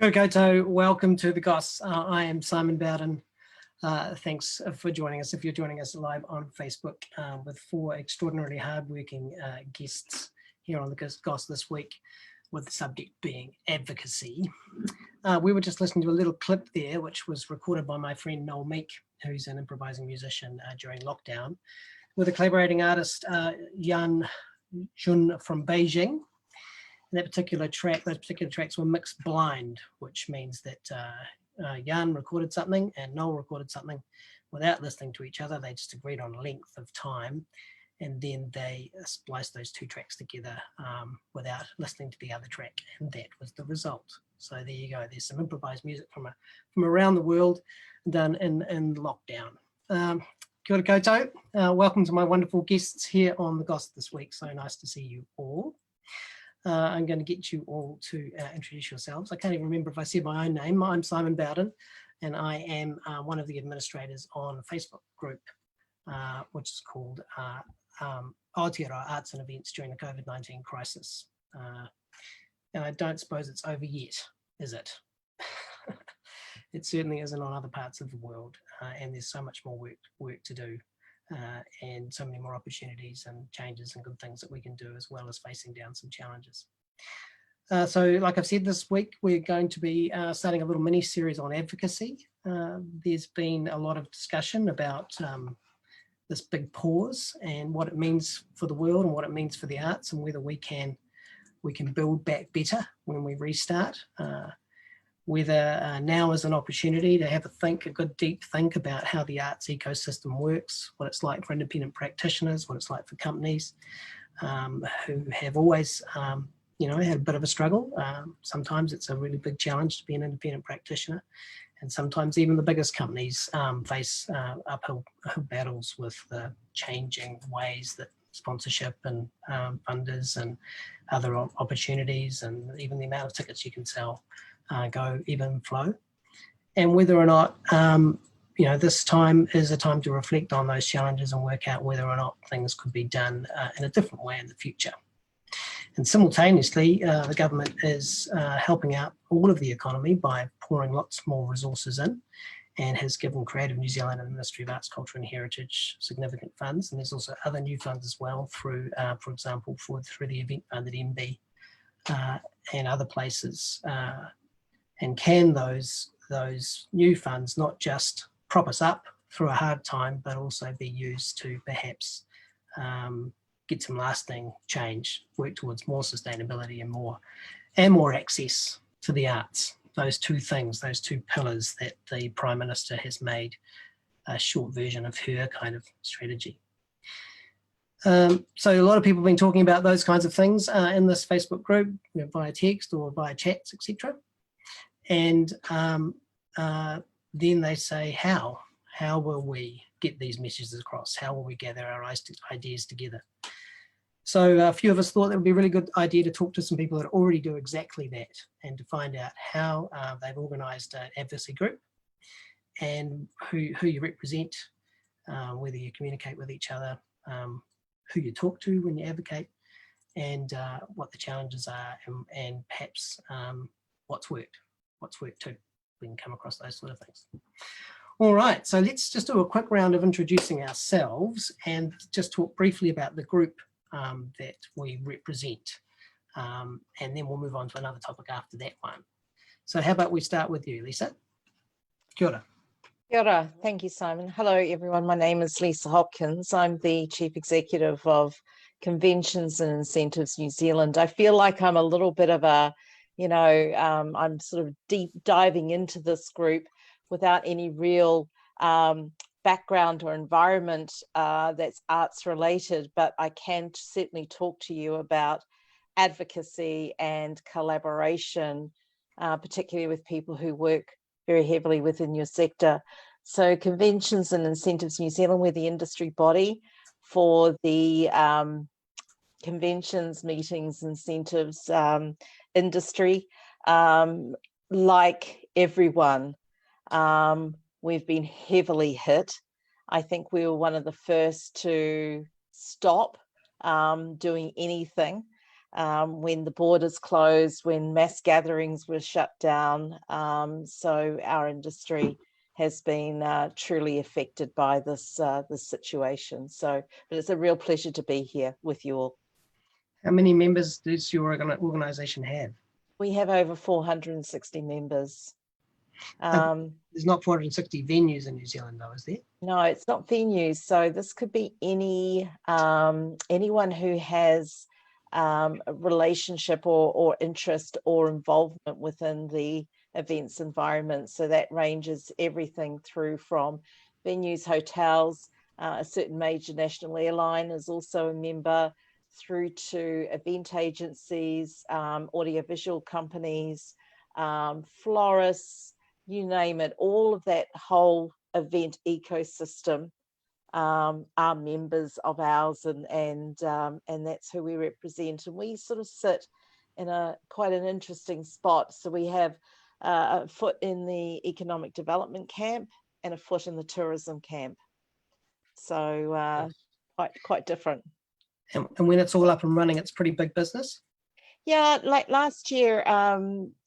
Kia ora koutou, welcome to the Goss. I am Simon Bowden. Thanks for joining us. If you're joining us live on Facebook with four extraordinarily hardworking guests here on the Goss this week, with the subject being advocacy. We were just listening to a little clip there, which was recorded by my friend Noel Meek, who's an improvising musician during lockdown, with a collaborating artist, Yan Jun from Beijing. That particular track, those particular tracks were mixed blind, which means that Jan recorded something and Noel recorded something without listening to each other. They just agreed on a length of time, and then they spliced those two tracks together without listening to the other track, and that was the result. So there you go. There's some improvised music from around the world done in lockdown. Kia ora koutou. Welcome to my wonderful guests here on the Goss this week. So nice to see you all. I'm going to get you all to introduce yourselves. I can't even remember if I said my own name. I'm Simon Bowden, and I am one of the administrators on a Facebook group, which is called Aotearoa Arts and Events during the COVID-19 crisis. And I don't suppose it's over yet, is it? It certainly isn't on other parts of the world, and there's so much more work to do. And so many more opportunities and changes and good things that we can do, as well as facing down some challenges. So like I've said, this week we're going to be starting a little mini series on advocacy. There's been a lot of discussion about this big pause and what it means for the world and what it means for the arts, and whether we can build back better when we restart. Whether now is an opportunity to have a good deep think about how the arts ecosystem works, what it's like for independent practitioners, what it's like for companies who have always, had a bit of a struggle. Sometimes it's a really big challenge to be an independent practitioner, and sometimes even the biggest companies face uphill battles with the changing ways that sponsorship and funders and other opportunities, and even the amount of tickets you can sell ebb and flow, and whether or not this time is a time to reflect on those challenges and work out whether or not things could be done in a different way in the future. And simultaneously, the government is helping out all of the economy by pouring lots more resources in, and has given Creative New Zealand and the Ministry of Arts, Culture and Heritage significant funds. And there's also other new funds as well through, for example, through the event fund at MB and other places. And can those new funds not just prop us up through a hard time, but also be used to perhaps get some lasting change, work towards more sustainability and more access to the arts. Those two things, those two pillars that the Prime Minister has made a short version of her kind of strategy. So a lot of people have been talking about those kinds of things in this Facebook group, via text or via chats, etc. And then they say, how will we get these messages across? How will we gather our ideas together? So a few of us thought it would be a really good idea to talk to some people that already do exactly that, and to find out how they've organised an advocacy group, and who you represent, whether you communicate with each other, who you talk to when you advocate, and what the challenges are, and perhaps what's worked too. We can come across those sort of things. All right, so let's just do a quick round of introducing ourselves and just talk briefly about the group that we represent. And then we'll move on to another topic after that one. So how about we start with you, Lisa? Kia ora. Kia ora. Thank you, Simon. Hello, everyone. My name is Lisa Hopkins. I'm the Chief Executive of Conventions and Incentives New Zealand. I feel like I'm a little bit of a, I'm sort of deep diving into this group without any real background or environment that's arts related, but I can certainly talk to you about advocacy and collaboration, particularly with people who work very heavily within your sector. So Conventions and Incentives New Zealand, we're the industry body for the conventions, meetings, incentives industry. Like everyone, we've been heavily hit. I think we were one of the first to stop doing anything when the borders closed, when mass gatherings were shut down. So our industry has been truly affected by this situation. So, but it's a real pleasure to be here with you all. How many members does your organisation have? We have over 460 members. There's not 460 venues in New Zealand, though, is there? No, it's not venues. So this could be anyone who has a relationship or interest or involvement within the events environment. So that ranges everything through from venues, hotels, a certain major national airline is also a member, through to event agencies, audiovisual companies, florists, you name it. All of that whole event ecosystem are members of ours, and that's who we represent. And we sort of sit in quite an interesting spot. So we have a foot in the economic development camp and a foot in the tourism camp. So quite different. And when it's all up and running, it's pretty big business. Yeah, like last year,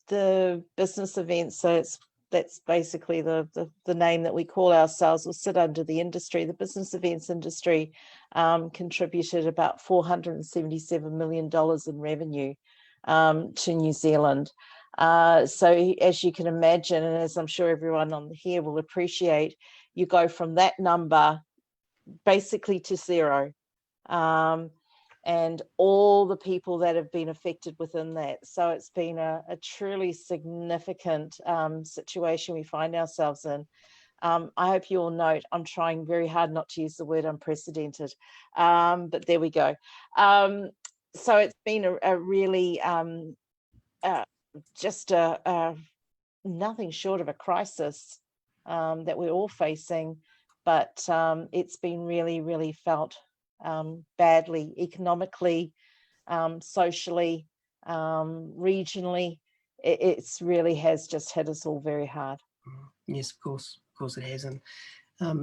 the business events, so that's basically the name that we call ourselves, will sit under the industry. The business events industry contributed about $477 million in revenue to New Zealand. So as you can imagine, and as I'm sure everyone on here will appreciate, you go from that number basically to zero. And all the people that have been affected within that. So it's been a truly significant situation we find ourselves in. I hope you all note, I'm trying very hard not to use the word unprecedented, but there we go. So it's been a really just nothing short of a crisis that we're all facing, but it's been really, really felt badly, economically, socially, regionally. It's really has just hit us all very hard. Yes, of course it has. And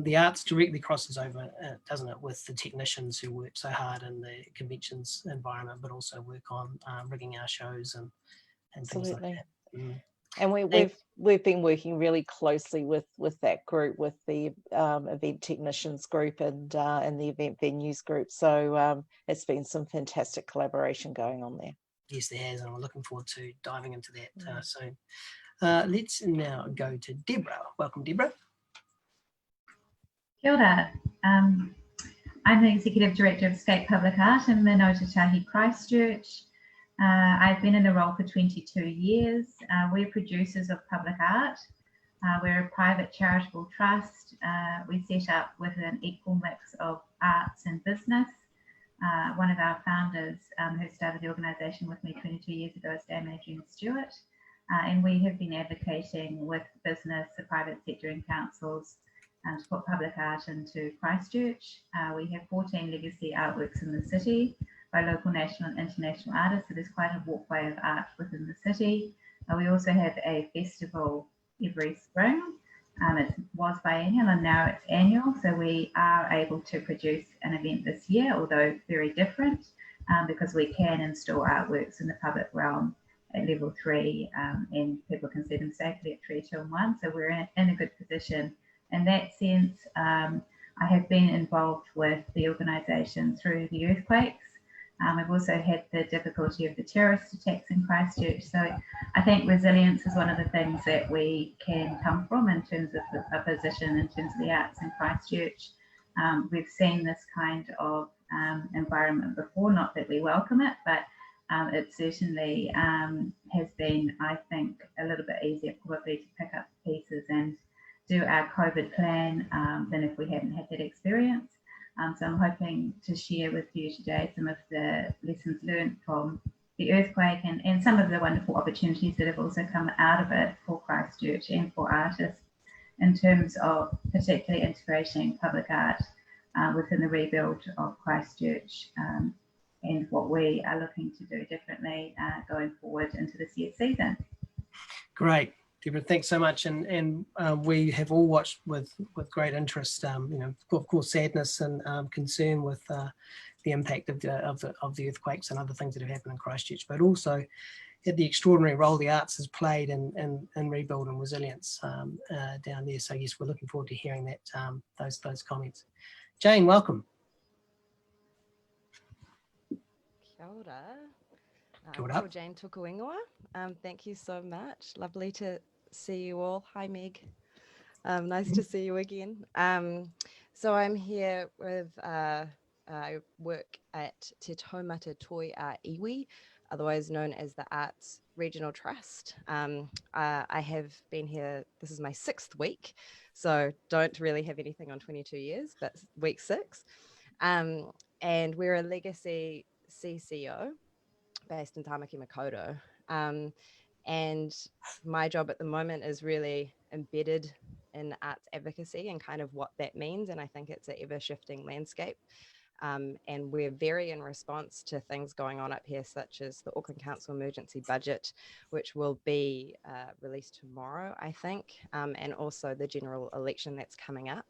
the arts directly crosses over, doesn't it, with the technicians who work so hard in the conventions environment, but also work on rigging our shows and things like that. And we've been working really closely with that group, with the event technicians group and the event venues group. So it's been some fantastic collaboration going on there. Yes, there has, and we're looking forward to diving into that soon. Let's now go to Deborah. Welcome, Deborah. Kia ora. I'm the Executive Director of Scape Public Art in the Ngātautahi Christchurch. I've been in the role for 22 years. We're producers of public art. We're a private charitable trust. We set up with an equal mix of arts and business. One of our founders who started the organisation with me 22 years ago is Dame Adrian Stewart. And we have been advocating with business, the private sector and councils to put public art into Christchurch. We have 14 legacy artworks in the city by local, national and international artists. So there's quite a walkway of art within the city. We also have a festival every spring. It was biennial and now it's annual. So we are able to produce an event this year, although very different, because we can install artworks in the public realm at level 3 and people can see them safely at 3, 2 and 1. So we're in a good position. In that sense, I have been involved with the organisation through the earthquakes. I've also had the difficulty of the terrorist attacks in Christchurch. So I think resilience is one of the things that we can come from in terms of a position in terms of the arts in Christchurch. We've seen this kind of environment before, not that we welcome it, but it certainly has been, I think, a little bit easier probably to pick up pieces and do our COVID plan than if we hadn't had that experience. So I'm hoping to share with you today some of the lessons learned from the earthquake and some of the wonderful opportunities that have also come out of it for Christchurch and for artists in terms of particularly integrating public art within the rebuild of Christchurch and what we are looking to do differently going forward into this year's season. Great, Deborah, thanks so much. And we have all watched with great interest, of course, sadness and concern with the impact of the earthquakes and other things that have happened in Christchurch, but also the extraordinary role the arts has played in rebuild and resilience down there. So yes, we're looking forward to hearing that those comments. Jane, welcome. Kia ora. Kia ora. Ko Jane tuku ingoa. Thank you so much. Lovely to see you all. Hi, Meg. Nice to see you again. So I'm here with, I work at Te Taumata Toi a Iwi, otherwise known as the Arts Regional Trust. I have been here, this is my 6th week, so don't really have anything on 22 years, but week 6. And we're a legacy CCO based in Tamaki Makaurau. And my job at the moment is really embedded in arts advocacy and kind of what that means. And I think it's an ever shifting landscape. And we're very in response to things going on up here, such as the Auckland Council emergency budget, which will be released tomorrow, I think, and also the general election that's coming up.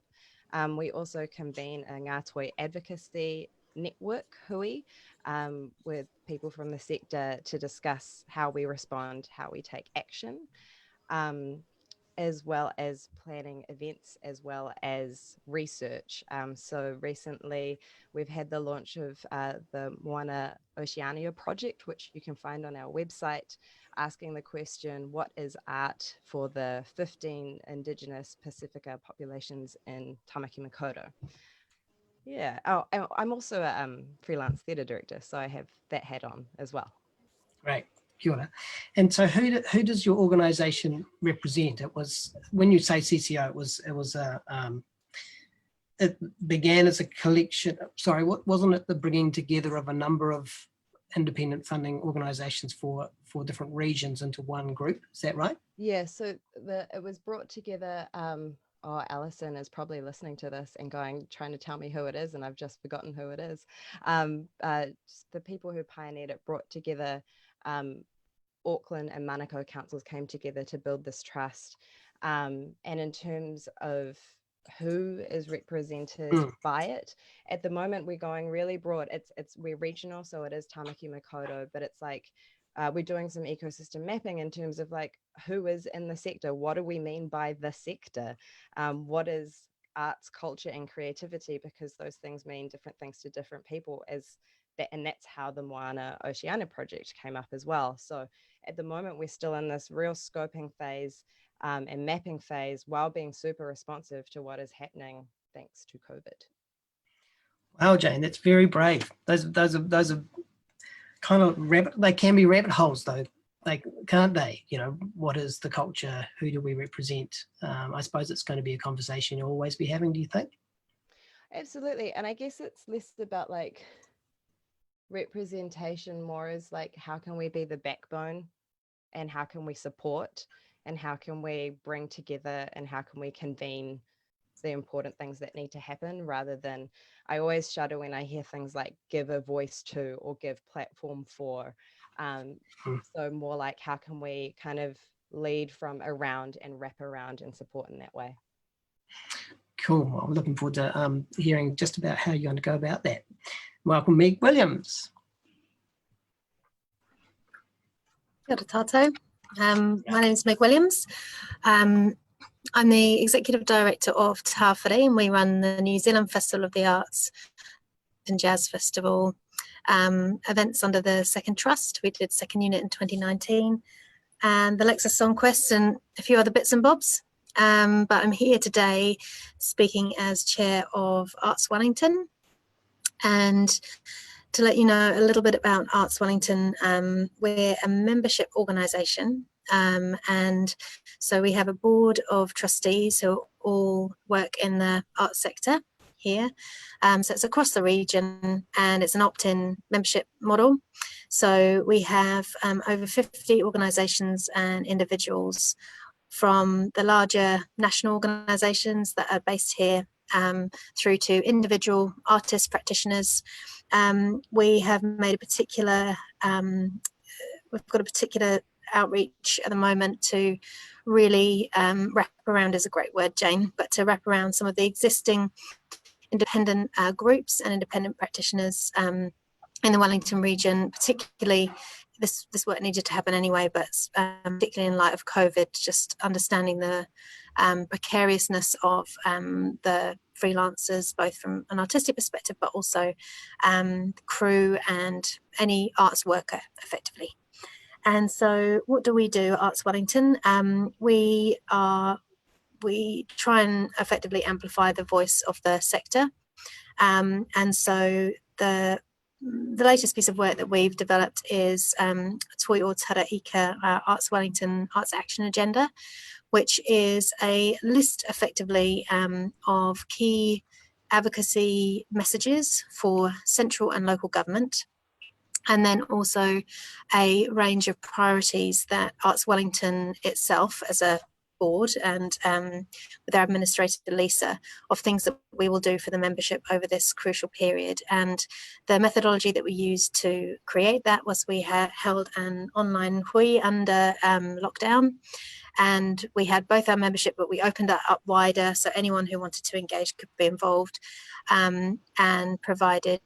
We also convene a Ngātoi Advocacy network, hui, with people from the sector to discuss how we respond, how we take action, as well as planning events, as well as research. So recently we've had the launch of the Moana Oceania project, which you can find on our website, asking the question, what is art for the 15 Indigenous Pacifica populations in Tamaki Makaurau? Yeah. Oh, I'm also a freelance theatre director, so I have that hat on as well. Great. Kia ora. And so who does your organisation represent? It was, when you say CCO, it began as a collection, sorry, wasn't it the bringing together of a number of independent funding organisations for different regions into one group? Is that right? Yeah, so it was brought together, oh, Alison is probably listening to this and trying to tell me who it is, and I've just forgotten who it is. The people who pioneered it brought together Auckland and Manukau councils came together to build this trust. And in terms of who is represented by it, at the moment we're going really broad. We're regional, so it is Tamaki Makaurau, but it's like we're doing some ecosystem mapping in terms of like who is in the sector, what do we mean by the sector, what is arts, culture and creativity, because those things mean different things to different people, and that's how the Moana Oceania project came up as well. So at the moment we're still in this real scoping phase and mapping phase while being super responsive to what is happening thanks to COVID. Wow, Jane, that's very brave. Those are kind of they can be rabbit holes though, like, can't they? You know, what is the culture? Who do we represent? I suppose it's going to be a conversation you'll always be having, do you think? Absolutely. And I guess it's less about like representation, more as like, how can we be the backbone and how can we support and how can we bring together and how can we convene the important things that need to happen, rather than, I always shudder when I hear things like give a voice to or give platform for. So more like, how can we kind of lead from around and wrap around and support in that way? Cool. Well, I'm looking forward to hearing just about how you're going to go about that. Welcome, Meg Williams. Kia ora tātou. My name is Meg Williams. I'm the Executive Director of Te Hawhare, and we run the New Zealand Festival of the Arts and Jazz Festival events under the Second Trust. We did Second Unit in 2019 and the Lexus Song Quest and a few other bits and bobs. But I'm here today speaking as Chair of Arts Wellington. And to let you know a little bit about Arts Wellington, we're a membership organisation And so we have a board of trustees who all work in the arts sector here. So it's across the region, and it's an opt-in membership model. So we have over 50 organisations and individuals, from the larger national organisations that are based here through to individual artists, practitioners. We have made a particular, we've got a particular outreach at the moment to really wrap around, is a great word, Jane, but to wrap around some of the existing independent groups and independent practitioners in the Wellington region. Particularly, this work needed to happen anyway, but particularly in light of COVID, just understanding the precariousness of the freelancers, both from an artistic perspective, but also crew and any arts worker effectively. And so what do we do at Arts Wellington? We try and effectively amplify the voice of the sector. And so the latest piece of work that we've developed is Toi o Tara Ika Arts Wellington Arts Action Agenda, which is a list effectively of key advocacy messages for central and local government, and then also a range of priorities that Arts Wellington itself as a board and with our administrator Lisa, of things that we will do for the membership over this crucial period. And the methodology that we used to create that was we held an online hui under lockdown, and we had both our membership, but we opened that up wider so anyone who wanted to engage could be involved, and provided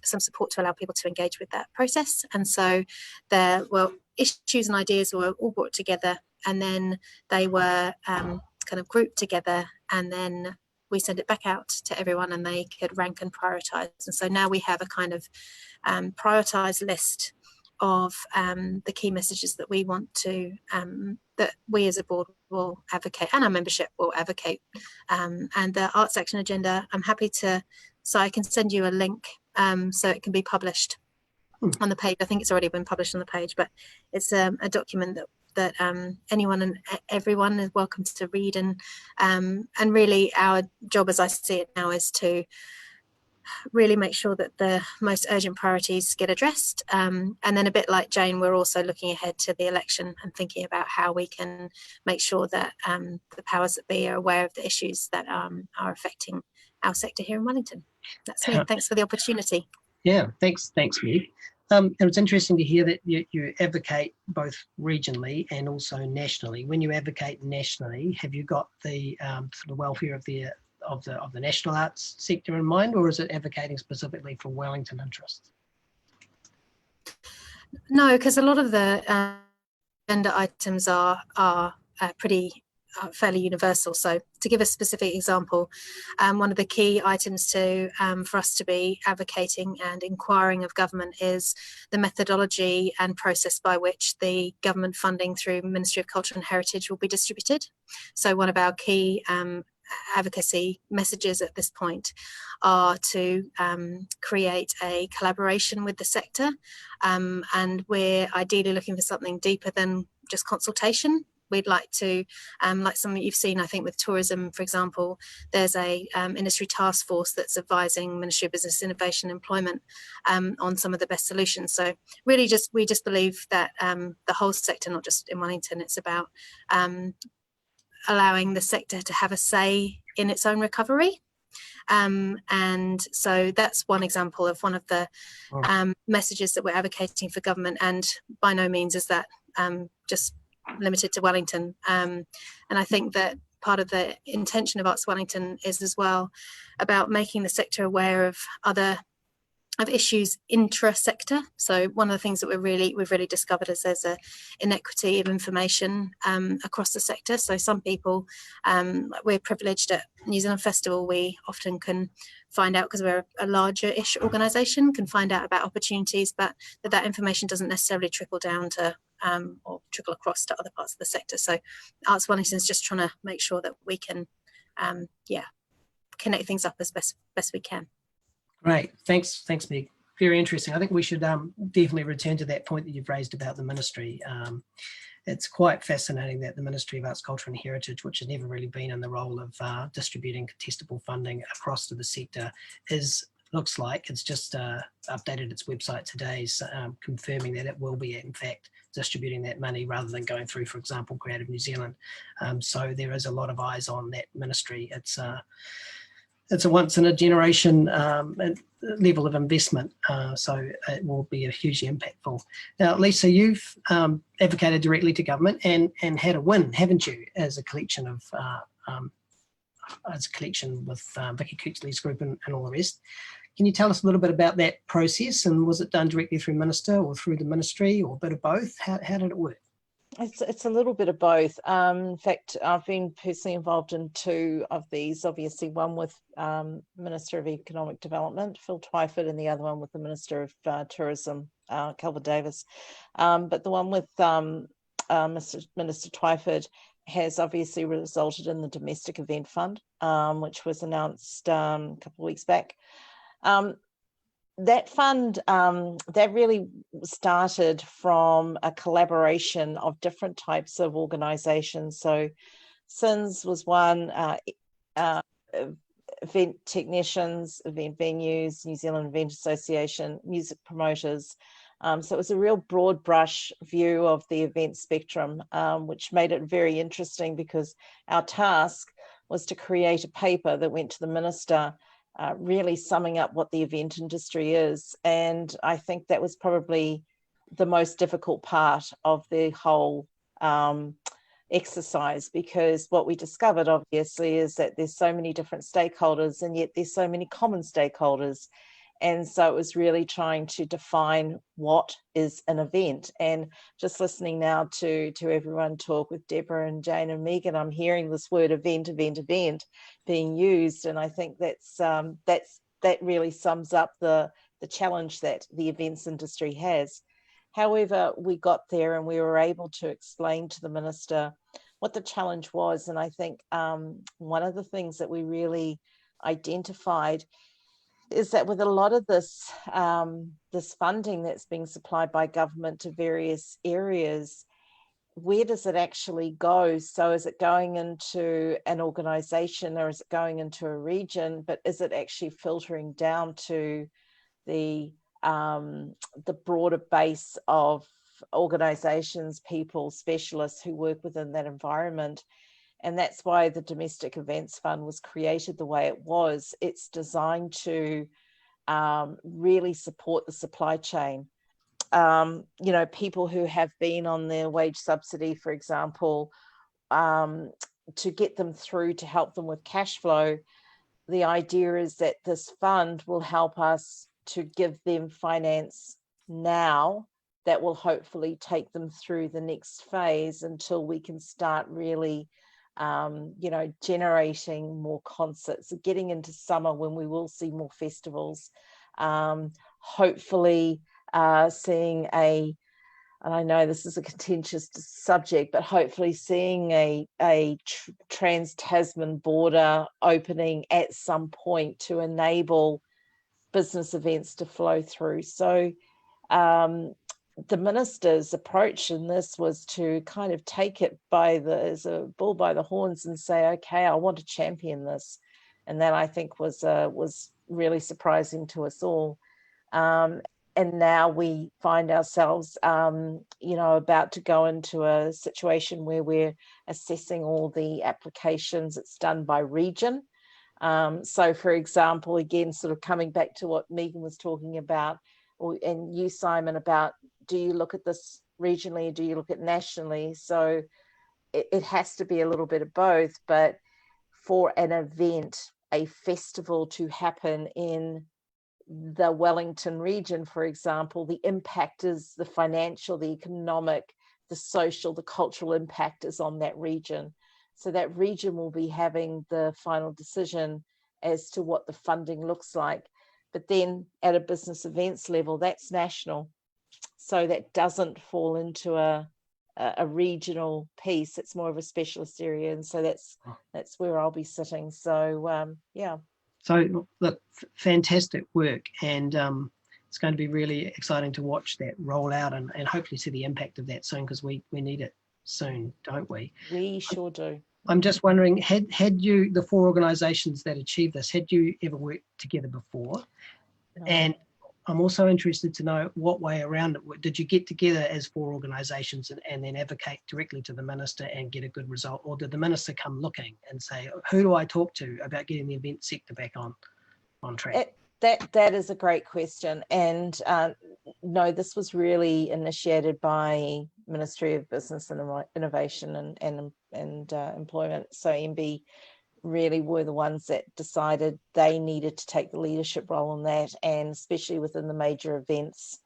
some support to allow people to engage with that process. And so there were issues and ideas were all brought together, and then they were kind of grouped together, and then we sent it back out to everyone and they could rank and prioritize. And so now we have a kind of prioritized list of the key messages that we want to, that we as a board will advocate, and our membership will advocate. And the Arts Action Agenda, I'm happy to, so I can send you a link so it can be published on the page. I think it's already been published on the page, but it's a document that anyone and everyone is welcome to read. And really our job, as I see it now, is to really make sure that the most urgent priorities get addressed. And then, a bit like Jane, we're also looking ahead to the election and thinking about how we can make sure that the powers that be are aware of the issues that are affecting our sector here in Wellington. That's me. Thanks for the opportunity. Yeah, thanks, Meg. And it's interesting to hear that you advocate both regionally and also nationally. When you advocate nationally, have you got the sort of welfare of the national arts sector in mind, or is it advocating specifically for Wellington interests? No, because a lot of the agenda items are pretty fairly universal. So to give a specific example, one of the key items to for us to be advocating and inquiring of government is the methodology and process by which the government funding through Ministry of Culture and Heritage will be distributed. So one of our key advocacy messages at this point are to create a collaboration with the sector, and we're ideally looking for something deeper than just consultation. We'd like to, like some that you've seen, I think with tourism, for example, there's a industry task force that's advising Ministry of Business, Innovation and Employment on some of the best solutions. So really we just believe that the whole sector, not just in Wellington, it's about allowing the sector to have a say in its own recovery. And so that's one example of one of the messages that we're advocating for government, and by no means is that just limited to Wellington. And I think that part of the intention of Arts Wellington is as well about making the sector aware of issues intra-sector. So one of the things that we've really discovered is there's a inequity of information across the sector. So some people, we're privileged at New Zealand Festival, we often can find out, because we're a larger-ish organisation, can find out about opportunities, but that information doesn't necessarily trickle down to or trickle across to other parts of the sector. So Arts Wellington is just trying to make sure that we can connect things up as best we can. Great, thanks Meg. Very interesting. I think we should definitely return to that point that you've raised about the ministry. it's quite fascinating that the Ministry of Arts, Culture and Heritage, which has never really been in the role of distributing contestable funding across to the sector, looks like it's just updated its website today, confirming that it will be in fact distributing that money rather than going through, for example, Creative New Zealand. So there is a lot of eyes on that ministry. It's a once in a generation level of investment, so it will be hugely impactful. Now, Lisa, you've advocated directly to government and had a win, haven't you, as a collection of with Vicky Cooksley's group and all the rest. Can you tell us a little bit about that process, and was it done directly through Minister or through the ministry or a bit of both? How did it work? It's a little bit of both. In fact, I've been personally involved in two of these, obviously one with Minister of Economic Development, Phil Twyford, and the other one with the Minister of Tourism, Calvin Davis. But the one with Minister Twyford has obviously resulted in the Domestic Event Fund, which was announced a couple of weeks back. That fund, that really started from a collaboration of different types of organisations. So SINS was one, event technicians, event venues, New Zealand Event Association, music promoters. So it was a real broad brush view of the event spectrum, which made it very interesting because our task was to create a paper that went to the Minister, really summing up what the event industry is. And I think that was probably the most difficult part of the whole exercise, because what we discovered obviously is that there's so many different stakeholders and yet there's so many common stakeholders. And so it was really trying to define what is an event. And just listening now to everyone talk with Deborah and Jane and Megan, I'm hearing this word event being used. And I think that really sums up the challenge that the events industry has. However, we got there and we were able to explain to the Minister what the challenge was. And I think one of the things that we really identified is that with a lot of this this funding that's being supplied by government to various areas, where does it actually go? So is it going into an organisation or is it going into a region, but is it actually filtering down to the broader base of organisations, people, specialists who work within that environment? And that's why the Domestic Events Fund was created the way it was. It's designed to really support the supply chain. People who have been on their wage subsidy, for example, to get them through to help them with cash flow. The idea is that this fund will help us to give them finance now that will hopefully take them through the next phase until we can start really generating more concerts, getting into summer when we will see more festivals, hopefully seeing and I know this is a contentious subject, but hopefully seeing a trans-Tasman border opening at some point to enable business events to flow through. So the minister's approach in this was to kind of take it as a bull by the horns and say, okay, I want to champion this. And that I think was really surprising to us all. And now we find ourselves, about to go into a situation where we're assessing all the applications. It's done by region. So, for example, again, sort of coming back to what Megan was talking about, and you, Simon, about do you look at this regionally or do you look at nationally? So it has to be a little bit of both. But for an event, a festival to happen in the Wellington region, for example, the impact is the financial, the economic, the social, the cultural impact is on that region. So that region will be having the final decision as to what the funding looks like. But then at a business events level, that's national. So that doesn't fall into a regional piece. It's more of a specialist area. And so that's where I'll be sitting. So, yeah. So look, fantastic work. And it's going to be really exciting to watch that roll out and hopefully see the impact of that soon, because we need it soon, don't we? We sure do. I'm just wondering, had you, the 4 organisations that achieved this, had you ever worked together before? No. And I'm also interested to know what way around it. Did you get together as 4 organisations and then advocate directly to the minister and get a good result? Or did the minister come looking and say, who do I talk to about getting the event sector back on track? That is a great question. And no, this was really initiated by Ministry of Business and Innovation and Employment. So MB really were the ones that decided they needed to take the leadership role in that, and especially within the major events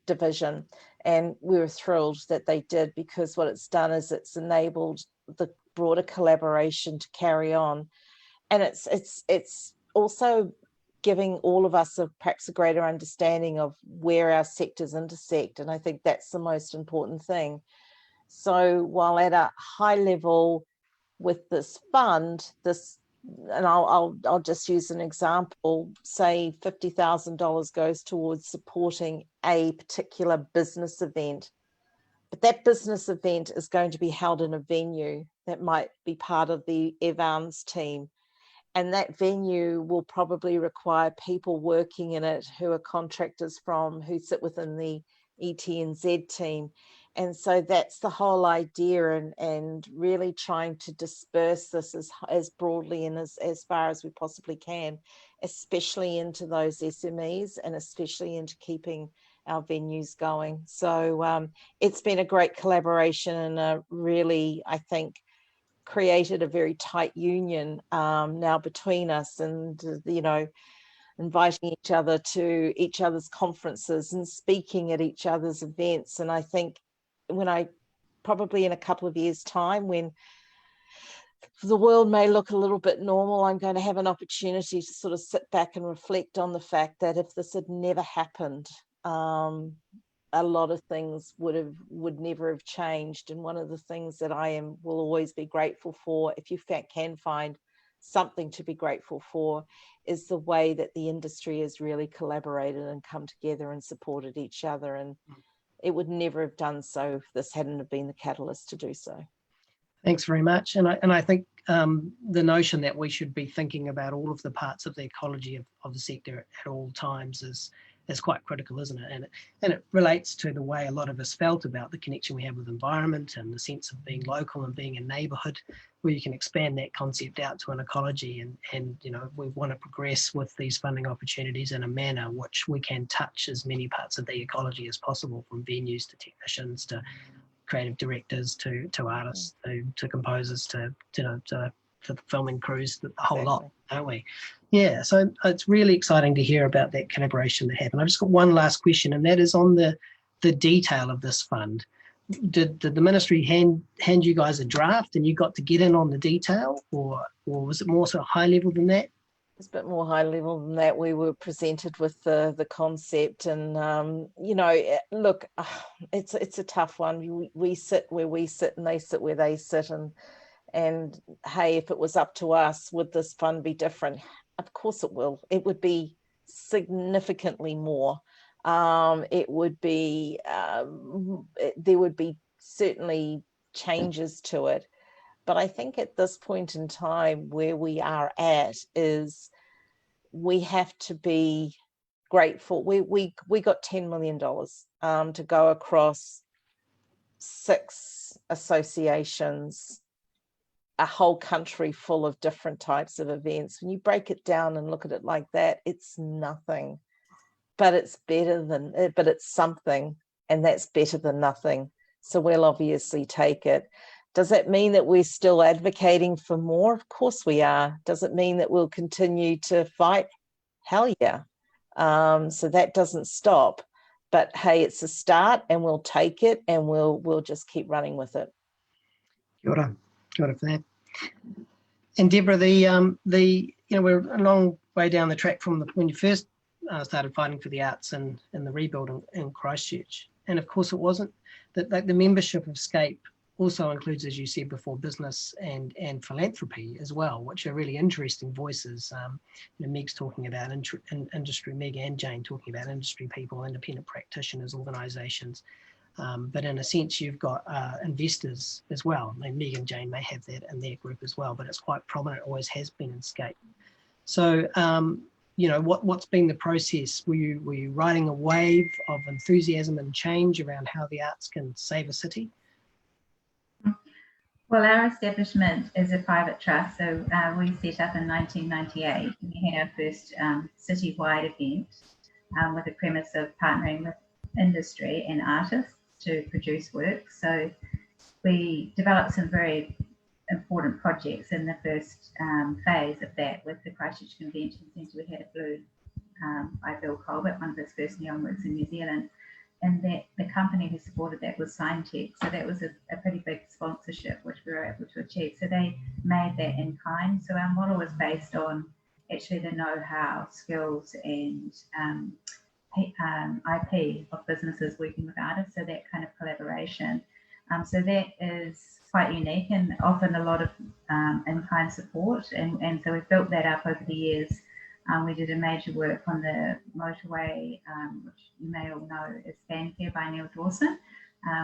division. And we were thrilled that they did, because what it's done is it's enabled the broader collaboration to carry on. And it's also giving all of us perhaps a greater understanding of where our sectors intersect. And I think that's the most important thing. So while at a high level with this fund, and I'll just use an example, say $50,000 goes towards supporting a particular business event, but that business event is going to be held in a venue that might be part of the Evans team. And that venue will probably require people working in it who are contractors who sit within the ETNZ team. And so that's the whole idea, and really trying to disperse this as broadly and as far as we possibly can, especially into those SMEs and especially into keeping our venues going. So it's been a great collaboration and really, I think, created a very tight union now between us, and inviting each other to each other's conferences and speaking at each other's events. And I think probably in a couple of years' time, when the world may look a little bit normal, I'm going to have an opportunity to sort of sit back and reflect on the fact that if this had never happened, a lot of things would never have changed. And one of the things that will always be grateful for, if you can find something to be grateful for, is the way that the industry has really collaborated and come together and supported each other. And it would never have done so if this hadn't have been the catalyst to do so. Thanks very much. And I think the notion that we should be thinking about all of the parts of the ecology of the sector at all times is quite critical, isn't it? And it relates to the way a lot of us felt about the connection we have with environment and the sense of being local and being a neighbourhood, where you can expand that concept out to an ecology. And we want to progress with these funding opportunities in a manner which we can touch as many parts of the ecology as possible, from venues to technicians to creative directors to artists to composers to the filming crews, the whole lot, don't we? Yeah, so it's really exciting to hear about that collaboration that happened. I've just got one last question, and that is on the detail of this fund. Did the ministry hand you guys a draft and you got to get in on the detail, or was it more so high level than that? It's a bit more high level than that. We were presented with the concept, and look, it's a tough one. We sit where we sit and they sit where they sit, and hey, if it was up to us, would this fund be different? Of course it will. It would be significantly more. It would be there would be certainly changes to it. But I think at this point in time, where we are at is we have to be grateful. We got $10 million to go across 6 associations, a whole country full of different types of events. When you break it down and look at it like that, it's nothing, but it's something, and that's better than nothing. So we'll obviously take it. Does that mean that we're still advocating for more? Of course we are. Does it mean that we'll continue to fight? Hell yeah. So that doesn't stop. But hey, it's a start, and we'll take it, and we'll just keep running with it. Kia ora for that. And Deborah, we're a long way down the track from when you first started fighting for the arts and the rebuild in Christchurch. And of course, it wasn't that the membership of SCAPE also includes, as you said before, business and philanthropy as well, which are really interesting voices. Meg's talking about industry, Meg and Jane talking about industry people, independent practitioners, organisations. But in a sense, you've got investors as well. I mean, Meg and Jane may have that in their group as well, but it's quite prominent, always has been in Scape. So, you know, what's been the process? Were you riding a wave of enthusiasm and change around how the arts can save a city? Well, our establishment is a private trust, so we set up in 1998. We had our first citywide event with the premise of partnering with industry and artists to produce work. So we developed some very important projects in the first phase of that with the Christchurch Convention Centre. We had a blue by Bill Colbert, one of his first neon works in New Zealand. And that the company who supported that was Signtech. So that was a pretty big sponsorship, which we were able to achieve. So they made that in kind. So our model was based on actually the know-how, skills, and IP of businesses working with artists. So that kind of collaboration. So that is quite unique and often a lot of in-kind support. And so we've built that up over the years. We did a major work on the motorway, which you may all know is Fanfare by Neil Dawson,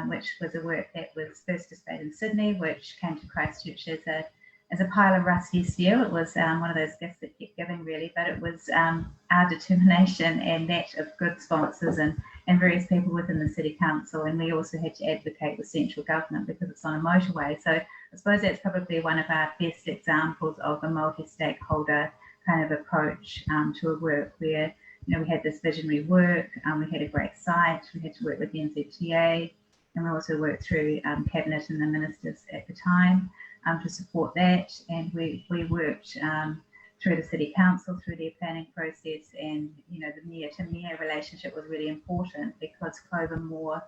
which was a work that was first displayed in Sydney, which came to Christchurch as a pile of rusty steel. It was one of those gifts that kept giving, really, but it was our determination and that of good sponsors and various people within the City Council. And we also had to advocate with central government because it's on a motorway. So I suppose that's probably one of our best examples of a multi-stakeholder kind of approach to a work where, you know, we had this visionary work, we had a great site, we had to work with the NZTA, and we also worked through Cabinet and the ministers at the time to support that. And we worked through the City Council, through their planning process, and, you know, the mayor to mayor relationship was really important because Clover Moore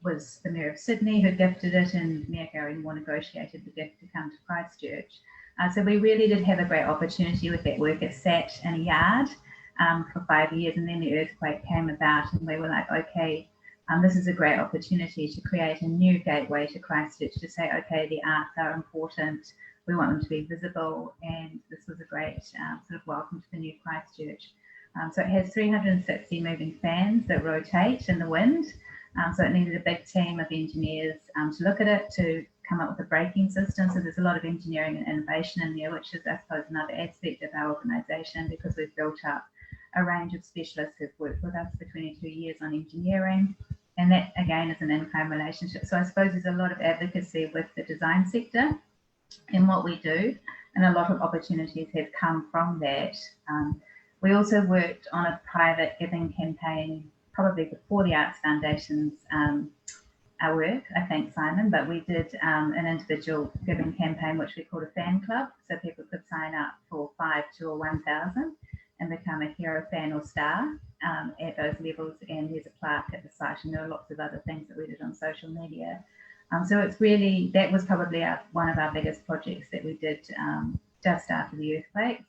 was the mayor of Sydney who gifted it, and Mayor Gary Moore negotiated the gift to come to Christchurch. So we really did have a great opportunity with that work. It sat in a yard for 5 years, and then the earthquake came about, and we were like, okay, this is a great opportunity to create a new gateway to Christchurch, to say, okay, the arts are important, we want them to be visible, and this was a great sort of welcome to the new Christchurch. So it has 360 moving fans that rotate in the wind. So it needed a big team of engineers to look at it, to come up with a braking system. So there's a lot of engineering and innovation in there, which is, I suppose, another aspect of our organisation, because we've built up a range of specialists who've worked with us for 22 years on engineering. And that, again, is an in-kind relationship. So I suppose there's a lot of advocacy with the design sector in what we do, and a lot of opportunities have come from that. We also worked on a private giving campaign probably before the Arts Foundation's our work, I think, Simon, but we did an individual giving campaign, which we called a fan club. So people could sign up for 5, 2 or 1,000 and become a hero, fan or star at those levels. And there's a plaque at the site, and there are lots of other things that we did on social media. So it's really, that was probably one of our biggest projects that we did just after the earthquakes.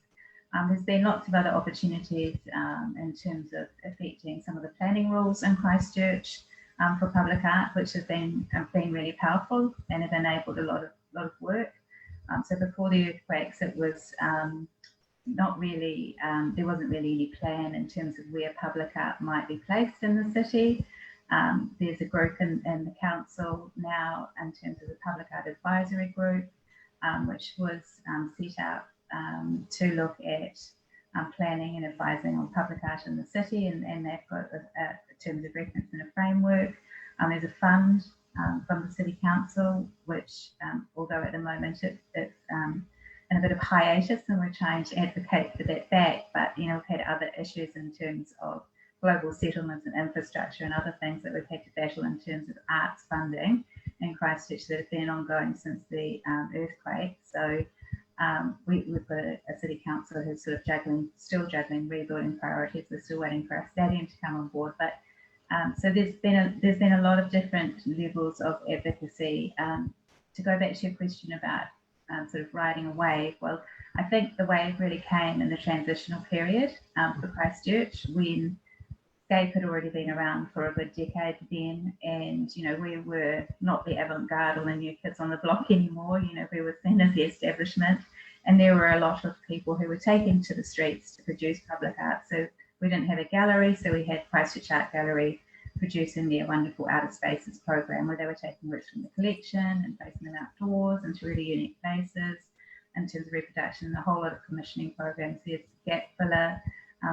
There's been lots of other opportunities in terms of affecting some of the planning rules in Christchurch for public art, which have been really powerful and have enabled a lot of work. So before the earthquakes, it was not really, there wasn't really any plan in terms of where public art might be placed in the city. There's a group in the council now in terms of the Public Art Advisory Group, which was set up to look at planning and advising on public art in the city, and they've got terms of reference and a framework. There's a fund from the City Council, which, although at the moment it's in a bit of hiatus, and we're trying to advocate for that back, but, you know, we've had other issues in terms of global settlements and infrastructure and other things that we've had to battle in terms of arts funding in Christchurch that have been ongoing since the earthquake. So we've got a City Council who's sort of still juggling rebuilding priorities. We're still waiting for our stadium to come on board, but so there's been a lot of different levels of advocacy. To go back to your question about sort of riding a wave, well, I think the wave really came in the transitional period for Christchurch, when Scape had already been around for a good decade then, and, you know, we were not the avant-garde or the new kids on the block anymore. You know, we were seen as the establishment, and there were a lot of people who were taking to the streets to produce public art. So we didn't have a gallery, so we had Christchurch Art Gallery producing their wonderful Out of Spaces program, where they were taking roots from the collection and placing them outdoors into really unique places in terms of reproduction, and a whole lot of commissioning programs. There's Gap Filler,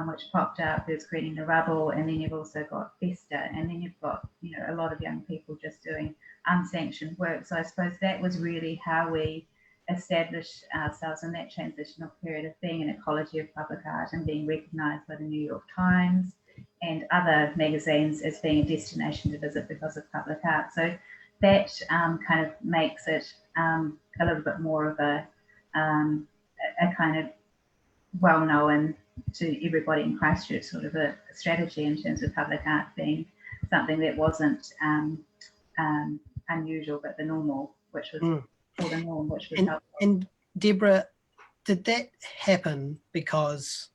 which popped up, there's Greening the Rubble, and then you've also got Festa, and then you've got, you know, a lot of young people just doing unsanctioned work. So I suppose that was really how we established ourselves in that transitional period of being an ecology of public art and being recognised by the New York Times and other magazines as being a destination to visit because of public art. So that kind of makes it a little bit more of a kind of well-known to everybody in Christchurch sort of a strategy in terms of public art being something that wasn't unusual, but the normal, which was or the norm, which was helpful. And Deborah, did that happen because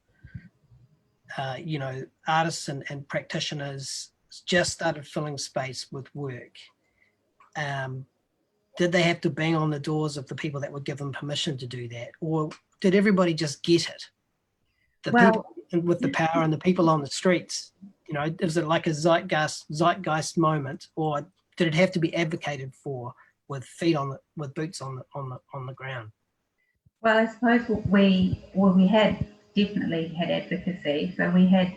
you know, artists and practitioners just started filling space with work? Did they have to bang on the doors of the people that would give them permission to do that, or did everybody just get it? The people with the power and the people on the streets, you know, is it like a zeitgeist moment, or did it have to be advocated for with boots on the ground? Well, I suppose we had definitely had advocacy. So we had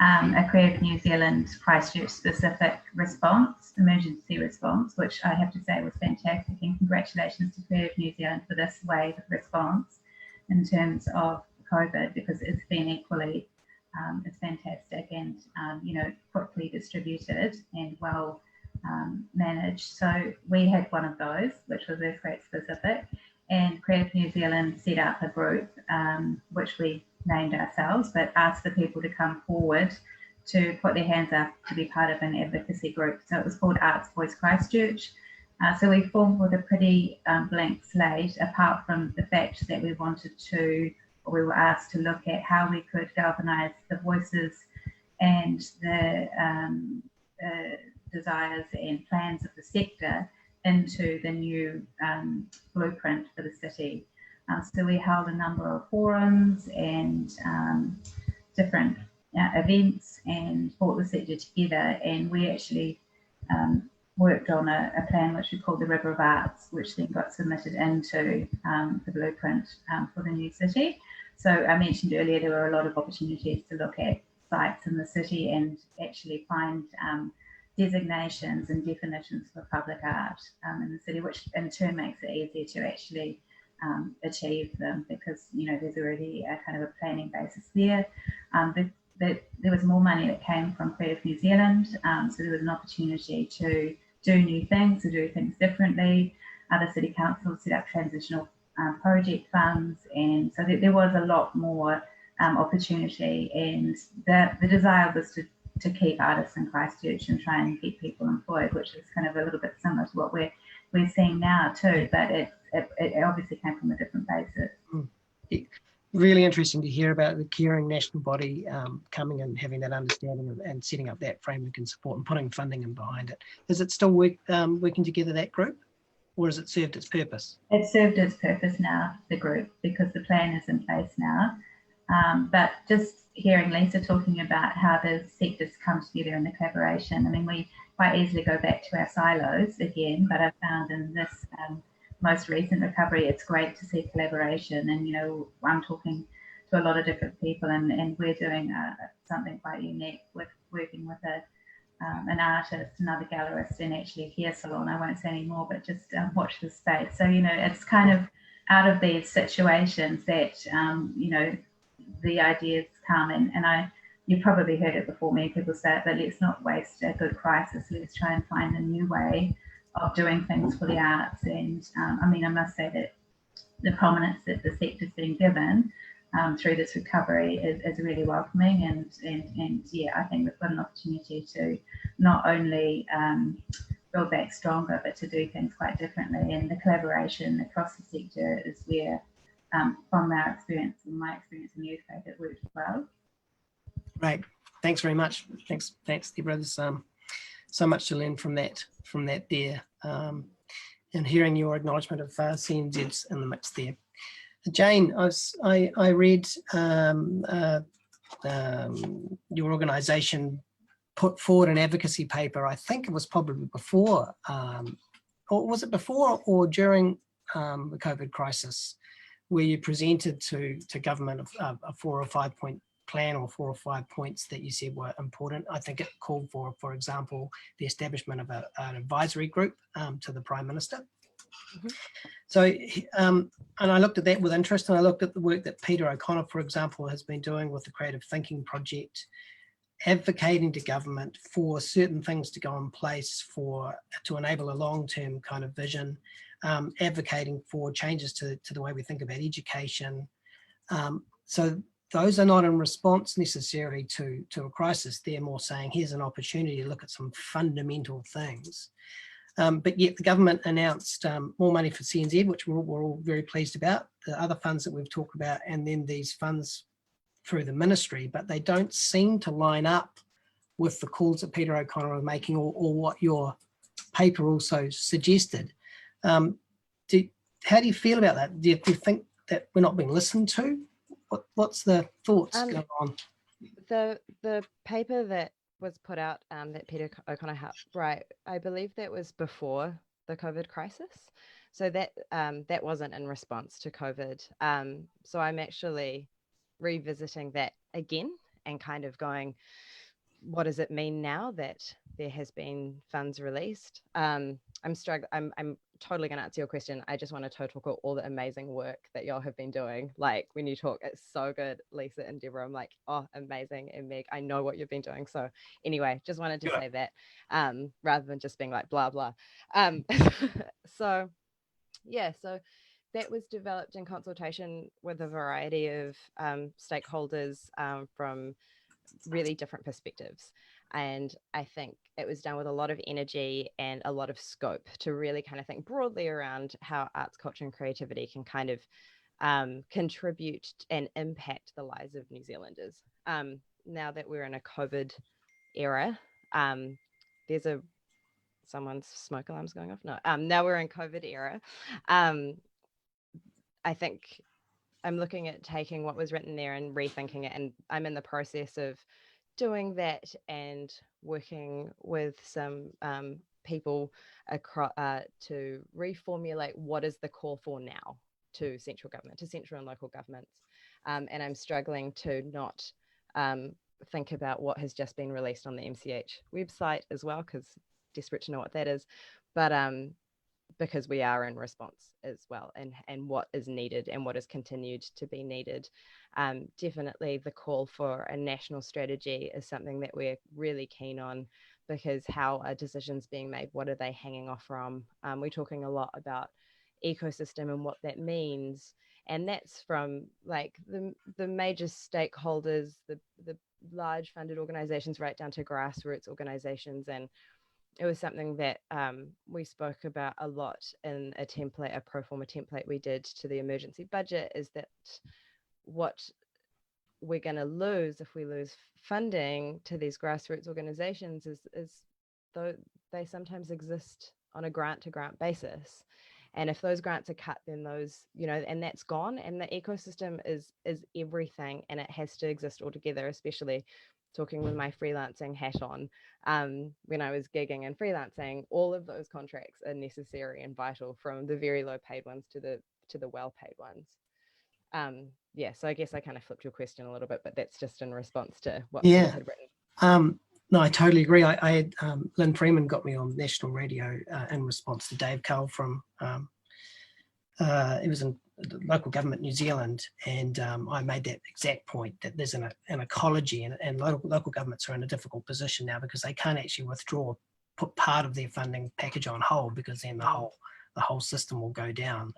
a Creative New Zealand Christchurch specific response, emergency response, which I have to say was fantastic, and congratulations to Creative New Zealand for this wave of response in terms of COVID, because it's been equally, it's fantastic and, you know, quickly distributed and well managed. So we had one of those, which was earthquake specific, and Creative New Zealand set up a group, which we named ourselves, but asked the people to come forward to put their hands up to be part of an advocacy group. So it was called Arts Voice Christchurch. So we formed with a pretty blank slate, apart from the fact that we wanted to, or we were asked to look at how we could galvanise the voices and the desires and plans of the sector into the new blueprint for the city. So we held a number of forums and different events and brought the sector together, and we actually worked on a plan which we called the River of Arts, which then got submitted into the blueprint for the new city. So I mentioned earlier there were a lot of opportunities to look at sites in the city and actually find designations and definitions for public art in the city, which in turn makes it easier to actually achieve them, because, you know, there's already a kind of a planning basis there. There was more money that came from Creative New Zealand, so there was an opportunity to do new things, to do things differently. Other city councils set up transitional project funds, and so there was a lot more opportunity, and the desire was to keep artists in Christchurch and try and keep people employed, which is kind of a little bit similar to what we're seeing now too, but it obviously came from a different basis. Really interesting to hear about the caring national body coming and having that understanding and setting up that framework and support and putting funding in behind it. Is it still working together, that group, or has it served its purpose? It's served its purpose now, the group, because the plan is in place now. But just hearing Lisa talking about how the sectors come together in the collaboration, I mean, we quite easily go back to our silos again, but I found in this most recent recovery, it's great to see collaboration. And, you know, I'm talking to a lot of different people, and we're doing something quite unique with working with an artist, another gallerist, and actually a hair salon. I won't say any more, but just watch the space. So, you know, it's kind of out of these situations that, you know, the ideas come, and you've probably heard it before, many people say it, but let's not waste a good crisis. Let's try and find a new way of doing things for the arts. And I mean, I must say that the prominence that the sector's been given through this recovery is really welcoming, and yeah, I think we've got an opportunity to not only build back stronger, but to do things quite differently. And the collaboration across the sector is where, from our experience and my experience in the earthquake, it worked well. Right. Thanks very much. Thanks, Deborah. There's so much to learn from that there, and hearing your acknowledgement of CNZ's in the mix there. Jane, I read your organisation put forward an advocacy paper. I think it was probably before, or was it before or during the COVID crisis, where you presented to government a 4 or 5 point plan, or 4 or 5 points that you said were important. I think it called for example, the establishment of an advisory group to the Prime Minister. Mhm. So, and I looked at that with interest, and I looked at the work that Peter O'Connor, for example, has been doing with the Creative Thinking Project, advocating to government for certain things to go in place to enable a long-term kind of vision, advocating for changes to the way we think about education. So those are not in response necessarily to a crisis. They're more saying, here's an opportunity to look at some fundamental things. But yet the government announced more money for CNZ, which we're all very pleased about, the other funds that we've talked about, and then these funds through the ministry, but they don't seem to line up with the calls that Peter O'Connor was making, or what your paper also suggested. How do you feel about that? Do you think that we're not being listened to? What's the thoughts going on? The paper that was put out that Peter O'Connor helped write, I believe that was before the COVID crisis. So that wasn't in response to COVID. So I'm actually revisiting that again and kind of going, what does it mean now that there has been funds released? I'm totally going to answer your question. I just want to talk about all the amazing work that y'all have been doing. Like when you talk, it's so good, Lisa and Deborah. I'm like, oh, amazing. And Meg, I know what you've been doing. So anyway, just wanted to say that rather than just being like, blah, blah. So yeah, so that was developed in consultation with a variety of stakeholders from really different perspectives. And I think it was done with a lot of energy and a lot of scope to really kind of think broadly around how arts, culture, and creativity can kind of contribute and impact the lives of New Zealanders. Now that we're in a COVID era, there's someone's smoke alarm's going off. No, now we're in COVID era. I think I'm looking at taking what was written there and rethinking it, and I'm in the process of doing that and working with some people across to reformulate what is the call for now to central government, to central and local governments. And I'm struggling to not think about what has just been released on the MCH website as well, because desperate to know what that is. But because we are in response as well, and what is needed and what is continued to be needed. Definitely the call for a national strategy is something that we're really keen on, because how are decisions being made? What are they hanging off from? We're talking a lot about ecosystem and what that means. And that's from like the major stakeholders, the large funded organizations, right down to grassroots organizations. And it was something that we spoke about a lot in a pro forma template we did to the emergency budget, is that what we're going to lose if we lose funding to these grassroots organizations is though they sometimes exist on a grant to grant basis. And if those grants are cut, then those, and that's gone. And the ecosystem is everything, and it has to exist all together, especially talking with my freelancing hat on. When I was gigging and freelancing, all of those contracts are necessary and vital, from the very low paid ones to the well paid ones. So I guess I kind of flipped your question a little bit, but that's just in response to what Peter had written. No, I totally agree. I had Lynn Freeman got me on national radio in response to Dave Cull from it was in local government New Zealand, and I made that exact point, that there's an ecology, and local governments are in a difficult position now because they can't actually put part of their funding package on hold, because then the whole system will go down.